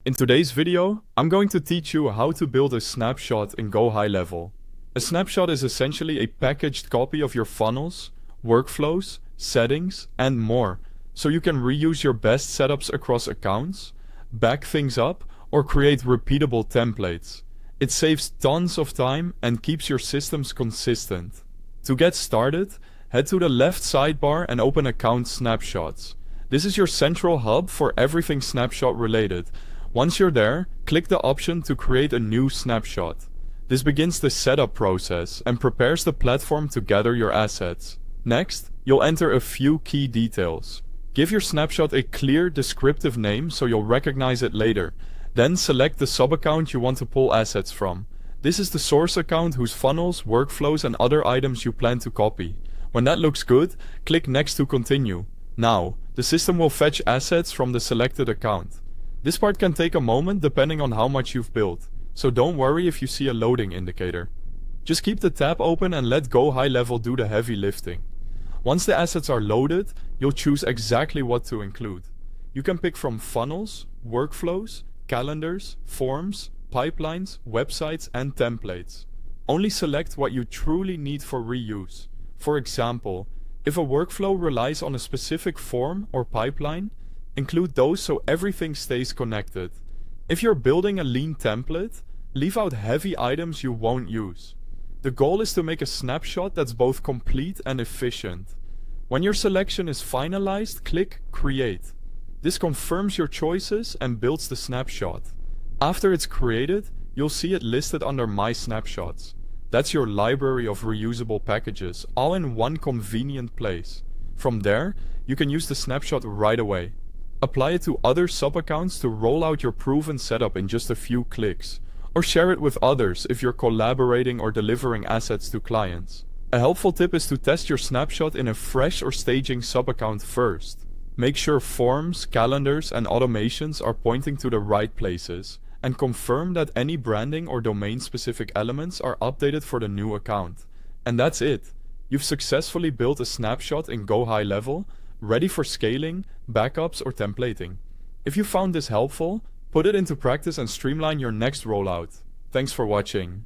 In today's video, I'm going to teach you how to build a snapshot in GoHighLevel. A snapshot is essentially a packaged copy of your funnels, workflows, settings, and more, so you can reuse your best setups across accounts, back things up, or create repeatable templates. It saves tons of time and keeps your systems consistent. To get started, head to the left sidebar and open Account Snapshots. This is your central hub for everything snapshot related. Once you're there, click the option to create a new snapshot. This begins the setup process and prepares the platform to gather your assets. Next, you'll enter a few key details. Give your snapshot a clear, descriptive name so you'll recognize it later. Then select the sub-account you want to pull assets from. This is the source account whose funnels, workflows, and other items you plan to copy. When that looks good, click Next to continue. Now, the system will fetch assets from the selected account. This part can take a moment depending on how much you've built, so don't worry if you see a loading indicator. Just keep the tab open and let GoHighLevel do the heavy lifting. Once the assets are loaded, you'll choose exactly what to include. You can pick from funnels, workflows, calendars, forms, pipelines, websites, and templates. Only select what you truly need for reuse. For example, if a workflow relies on a specific form or pipeline, include those so everything stays connected. If you're building a lean template, leave out heavy items you won't use. The goal is to make a snapshot that's both complete and efficient. When your selection is finalized, click Create. This confirms your choices and builds the snapshot. After it's created, you'll see it listed under My Snapshots. That's your library of reusable packages, all in one convenient place. From there, you can use the snapshot right away. Apply it to other sub-accounts to roll out your proven setup in just a few clicks, or share it with others if you're collaborating or delivering assets to clients. A helpful tip is to test your snapshot in a fresh or staging sub-account first. Make sure forms, calendars, and automations are pointing to the right places, and confirm that any branding or domain-specific elements are updated for the new account. And that's it. You've successfully built a snapshot in GoHighLevel, ready for scaling, backups, or templating. If you found this helpful, put it into practice and streamline your next rollout. Thanks for watching.